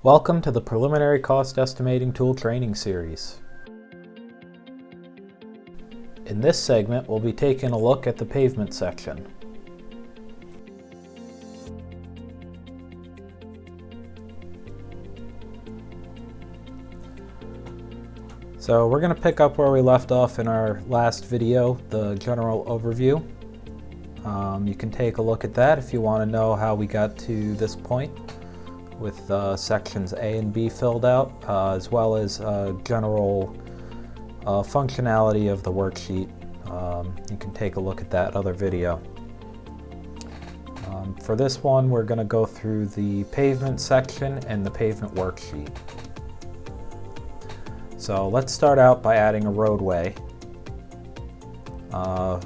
Welcome to the Preliminary Cost Estimating Tool Training Series. In this segment, we'll be taking a look at the pavement section. So we're going to pick up where we left off in our last video, the general overview. You can take a look at that if you want to know how we got to this point, with sections A and B filled out, as well as general functionality of the worksheet. You can take a look at that other video. For this one, we're going to go through the pavement section and the pavement worksheet. So let's start out by adding a roadway.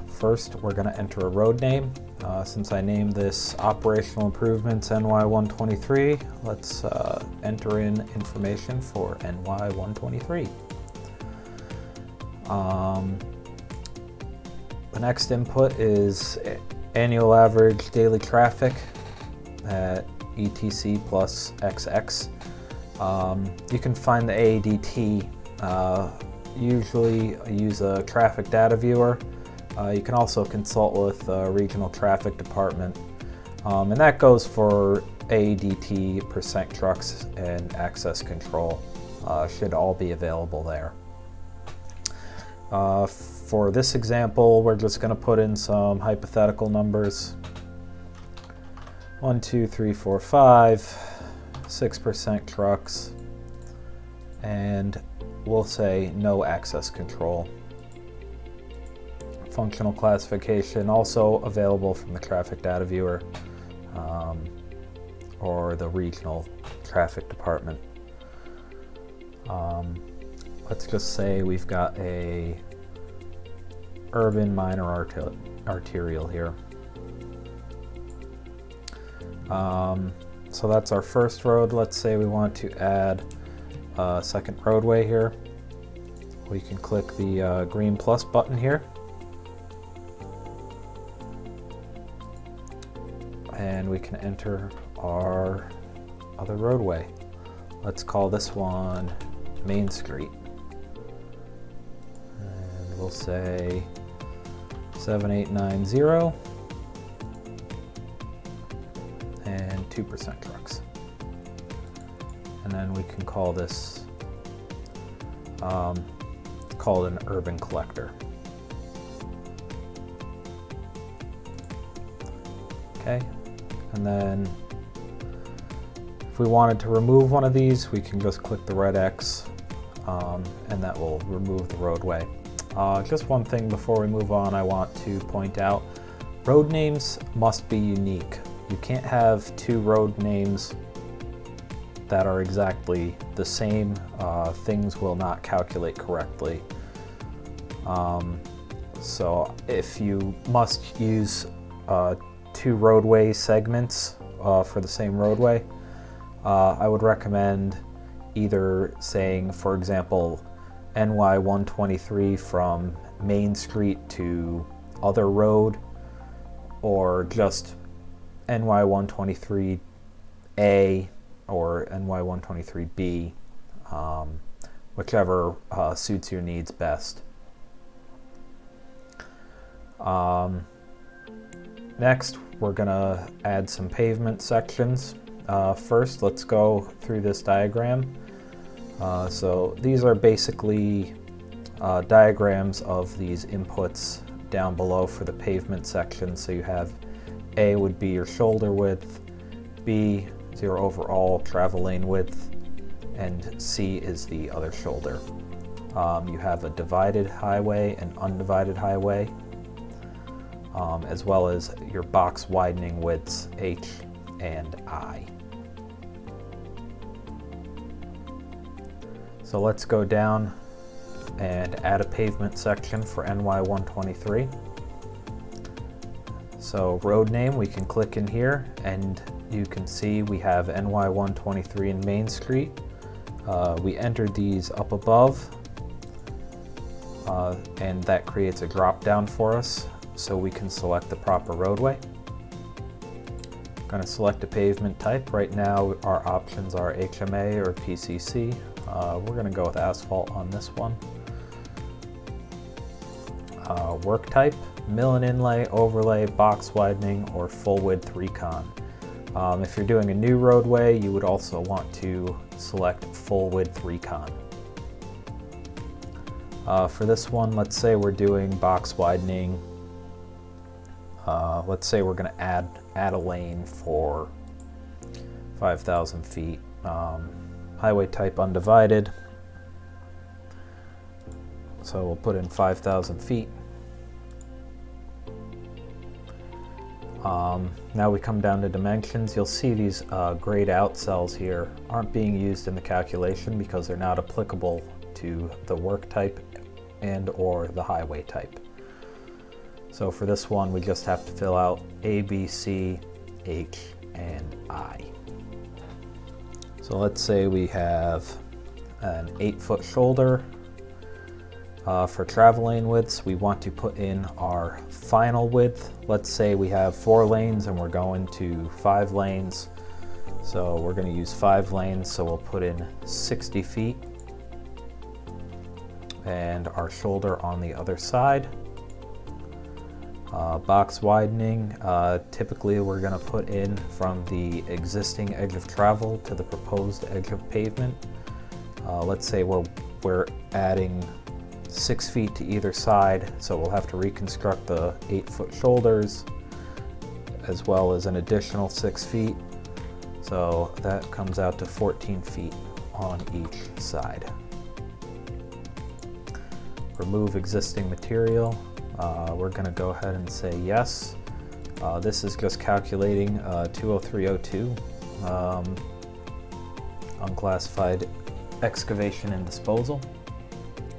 First, we're going to enter a road name. Since I named this Operational Improvements NY123, let's enter in information for NY123. The next input is annual average daily traffic at ETC plus XX. You can find the ADT. Usually I use a traffic data viewer. You can also consult with the regional traffic department, and that goes for ADT, percent trucks, and access control. Should all be available there. For this example, we're just going to put in some hypothetical numbers. 1, 2, 3, 4, 5, 6% trucks, and we'll say no access control. Functional classification also available from the traffic data viewer or the regional traffic department. Let's just say we've got a urban minor arterial here. So that's our first road. Let's say we want to add a second roadway here. We can click the green plus button here. And we can enter our other roadway. Let's call this one Main Street. And we'll say 7890 and 2% trucks. And then we can call this, call it an urban collector. Okay. And then if we wanted to remove one of these, we can just click the red X and that will remove the roadway. Just one thing before we move on, I want to point out, road names must be unique. You can't have two road names that are exactly the same. Things will not calculate correctly. So if you must use two roadway segments for the same roadway, I would recommend either saying, for example, NY123 from Main Street to other road, or just NY123A or NY123B, whichever suits your needs best. Next, we're going to add some pavement sections. First, let's go through this diagram. So these are basically diagrams of these inputs down below for the pavement section. So you have A would be your shoulder width, B is your overall travel lane width, and C is the other shoulder. You have a divided highway and undivided highway, as well as your box widening widths H and I. So let's go down and add a pavement section for NY123. So road name, we can click in here and you can see we have NY123 in Main Street. We entered these up above and that creates a drop down for us, so we can select the proper roadway. going to select a pavement type. Right now our options are HMA or PCC. We're going to go with asphalt on this one. Work type, mill and inlay, overlay, box widening, or full width recon. If you're doing a new roadway, you would also want to select full width recon. For this one, let's say we're doing box widening. Let's say we're going to add a lane for 5,000 feet. Highway type undivided. So we'll put in 5,000 feet. Now we come down to dimensions. You'll see these grayed out cells here aren't being used in the calculation because they're not applicable to the work type and or the highway type. So for this one, we just have to fill out A, B, C, H, and I. So let's say we have an 8-foot shoulder. For travel lane widths, we want to put in our final width. Let's say we have 4 lanes and we're going to 5 lanes. So we're going to use 5 lanes, so we'll put in 60 feet. And our shoulder on the other side. Box widening, typically we're going to put in from the existing edge of travel to the proposed edge of pavement. Let's say we're adding 6 feet to either side, so we'll have to reconstruct the 8-foot shoulders as well as an additional 6 feet. So that comes out to 14 feet on each side. Remove existing material. We're going to go ahead and say yes. This is just calculating 20302, unclassified excavation and disposal.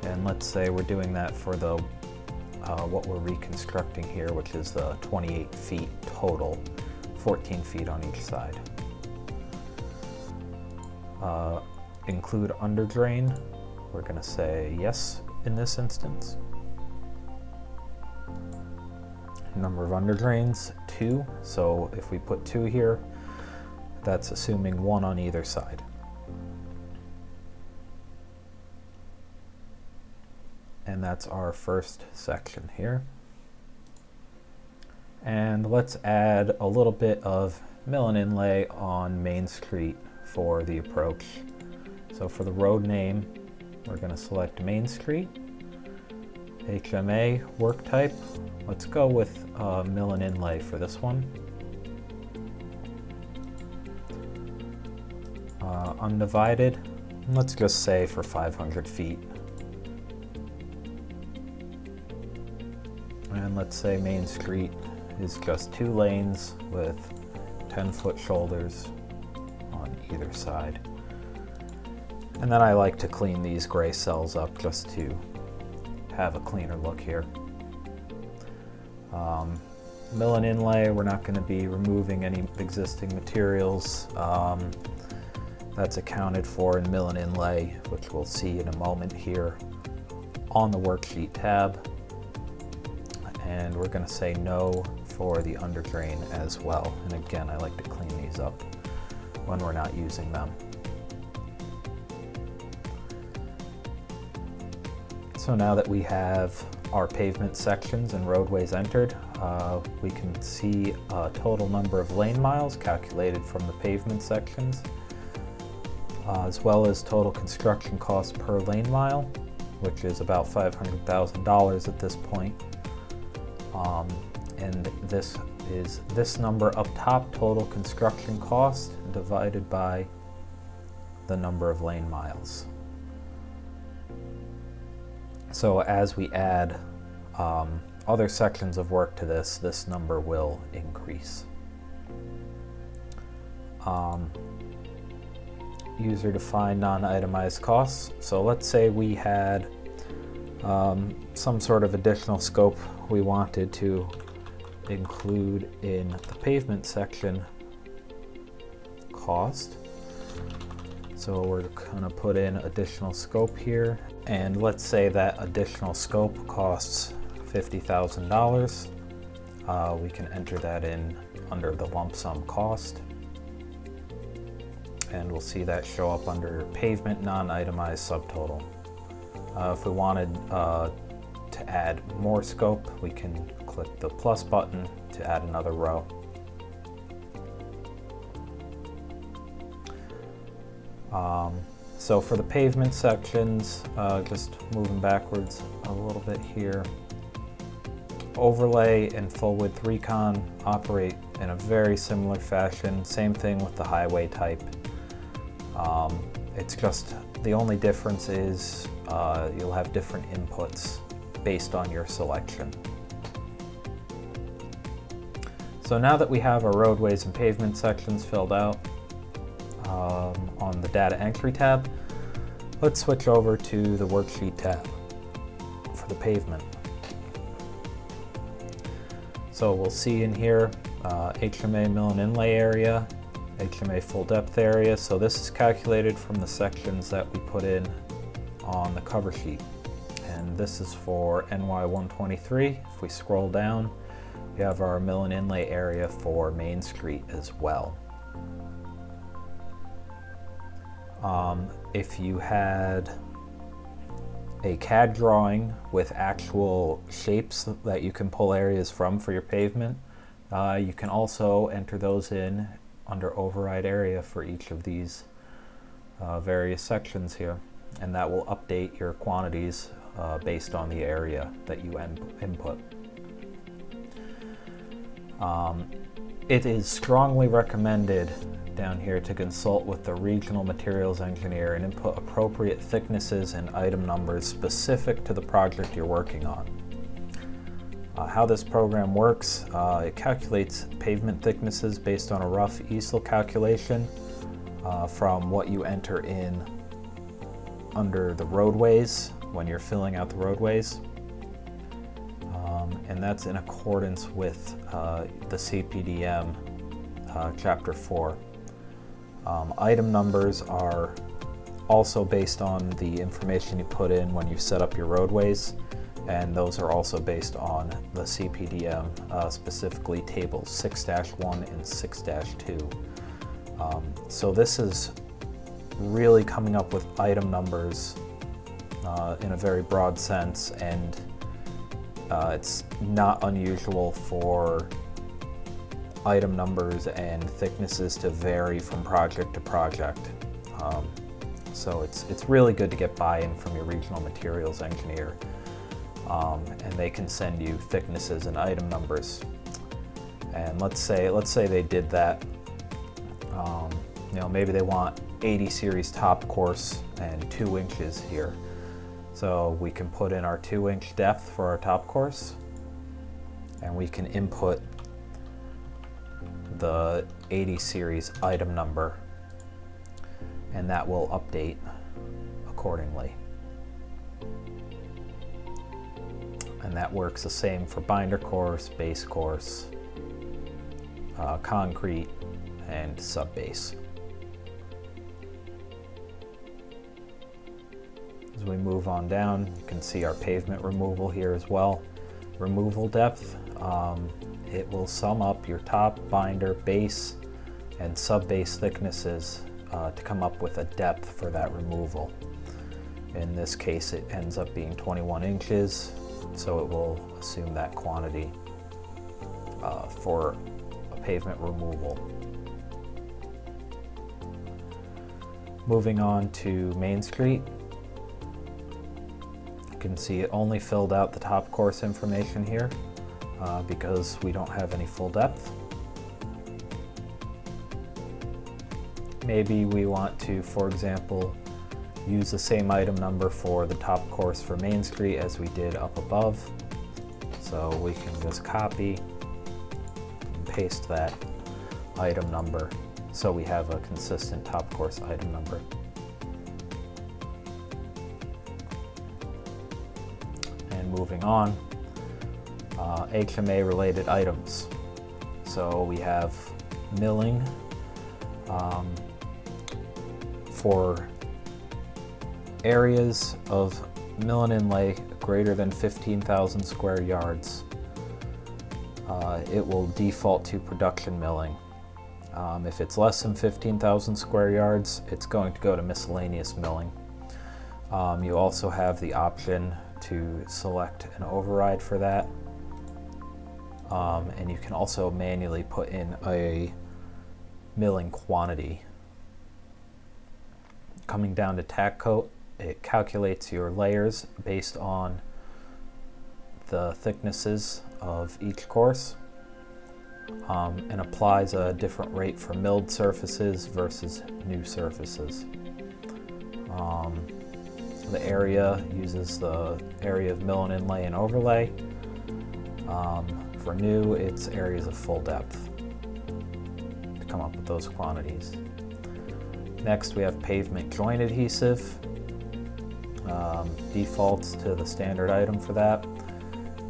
And let's say we're doing that for the what we're reconstructing here, which is the 28 feet total, 14 feet on each side. Include under drain. We're going to say yes in this instance. Number of under drains, 2. So if we put 2 here, that's assuming 1 on either side. And that's our first section here. And let's add a little bit of mill and inlay on Main Street for the approach. So for the road name, we're going to select Main Street. HMA, work type. Let's go with mill and inlay for this one. Undivided, let's just say for 500 feet. And let's say Main Street is just 2 lanes with 10-foot shoulders on either side. And then I like to clean these gray cells up just to have a cleaner look here. Mill and inlay, we're not going to be removing any existing materials. That's accounted for in mill and inlay, which we'll see in a moment here on the Worksheet tab. And we're going to say no for the under drain as well. And again, I like to clean these up when we're not using them. So now that we have our pavement sections and roadways entered, we can see a total number of lane miles calculated from the pavement sections, as well as total construction cost per lane mile, which is about $500,000 at this point. And this is this number up top, total construction cost, divided by the number of lane miles. So as we add other sections of work to this number will increase. User-defined non-itemized costs. So let's say we had some sort of additional scope we wanted to include in the pavement section cost. So we're going to put in additional scope here, and let's say that additional scope costs $50,000. We can enter that in under the lump sum cost. And we'll see that show up under pavement non-itemized subtotal. If we wanted to add more scope, we can click the plus button to add another row. So for the pavement sections, just moving backwards a little bit here, overlay and full width recon operate in a very similar fashion. Same thing with the highway type. It's just the only difference is you'll have different inputs based on your selection. So now that we have our roadways and pavement sections filled out on the data entry tab, let's switch over to the worksheet tab for the pavement. So we'll see in here HMA mill and inlay area, HMA full depth area. So this is calculated from the sections that we put in on the cover sheet. And this is for NY 123. If we scroll down, we have our mill and inlay area for Main Street as well. If you had a CAD drawing with actual shapes that you can pull areas from for your pavement, you can also enter those in under override area for each of these various sections here, and that will update your quantities based on the area that you input. It is strongly recommended down here to consult with the regional materials engineer and input appropriate thicknesses and item numbers specific to the project you're working on. How this program works, it calculates pavement thicknesses based on a rough easel calculation from what you enter in under the roadways when you're filling out the roadways. And that's in accordance with the CPDM Chapter 4. Item numbers are also based on the information you put in when you set up your roadways, and those are also based on the CPDM, specifically tables 6-1 and 6-2. So this is really coming up with item numbers in a very broad sense, and it's not unusual for item numbers and thicknesses to vary from project to project. So it's really good to get buy-in from your regional materials engineer, and they can send you thicknesses and item numbers. And let's say they did that. Maybe they want 80 series top course and 2 inches here. So we can put in our 2-inch depth for our top course, and we can input the 80 series item number, and that will update accordingly. And that works the same for binder course, base course, concrete, and sub-base. As we move on down, you can see our pavement removal here as well. Removal depth, it will sum up your top, binder, base, and sub-base thicknesses to come up with a depth for that removal. In this case, it ends up being 21 inches, so it will assume that quantity for a pavement removal. Moving on to Main Street, you can see it only filled out the top course information here because we don't have any full depth. Maybe we want to, for example, use the same item number for the top course for Main Street as we did up above. So we can just copy and paste that item number so we have a consistent top course item number. And moving on, HMA related items. So we have milling for areas of mill and inlay greater than 15,000 square yards. it will default to production milling. If it's less than 15,000 square yards, it's going to go to miscellaneous milling. You also have the option to select an override for that. And you can also manually put in a milling quantity. Coming down to tack coat, it calculates your layers based on the thicknesses of each course, and applies a different rate for milled surfaces versus new surfaces. The area uses the area of mill and inlay and overlay. For new, it's areas of full depth to come up with those quantities. Next, we have pavement joint adhesive. Defaults to the standard item for that.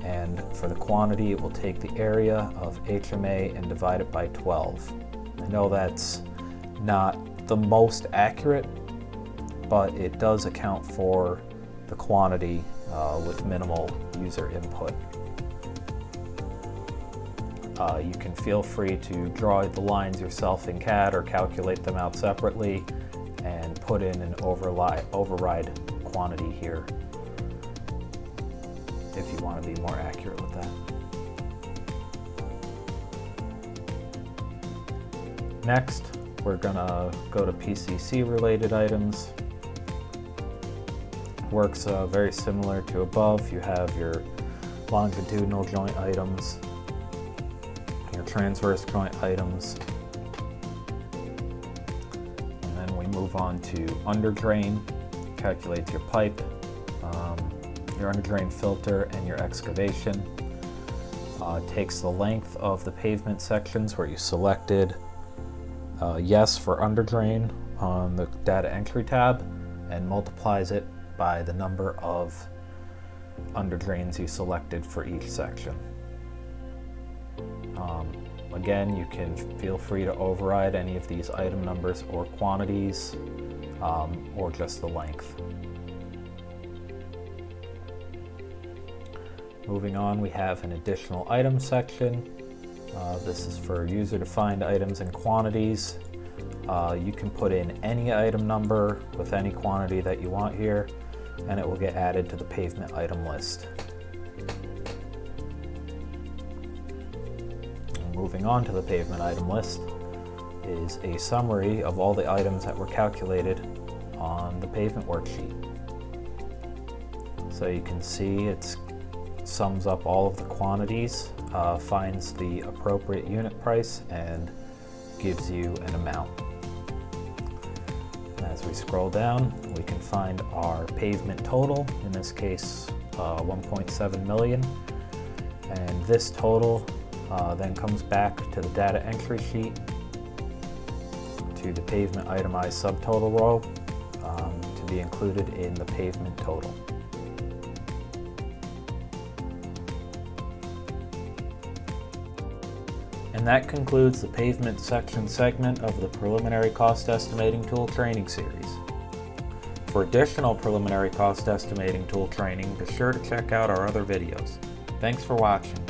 And for the quantity, it will take the area of HMA and divide it by 12. I know that's not the most accurate, but it does account for the quantity with minimal user input. You can feel free to draw the lines yourself in CAD or calculate them out separately and put in an override quantity here if you want to be more accurate with that. Next, we're gonna go to PCC related items. Works very similar to above. You have your longitudinal joint items, your transverse joint items, and then we move on to under drain. Calculates your pipe, your under drain filter, and your excavation. Takes the length of the pavement sections where you selected yes for under drain on the data entry tab and multiplies it by the number of under drains you selected for each section. Again, you can feel free to override any of these item numbers or quantities, or just the length. Moving on, we have an additional item section. This is for user-defined items and quantities. You can put in any item number with any quantity that you want here, and it will get added to the pavement item list. Moving on to the pavement item list is a summary of all the items that were calculated on the pavement worksheet. So you can see it sums up all of the quantities, finds the appropriate unit price, and gives you an amount. As we scroll down, we can find our pavement total, in this case 1.7 million, and this total then comes back to the data entry sheet, to the pavement itemized subtotal row, to be included in the pavement total. And that concludes the pavement section segment of the Preliminary Cost Estimating Tool Training Series. For additional Preliminary Cost Estimating Tool training, be sure to check out our other videos. Thanks for watching.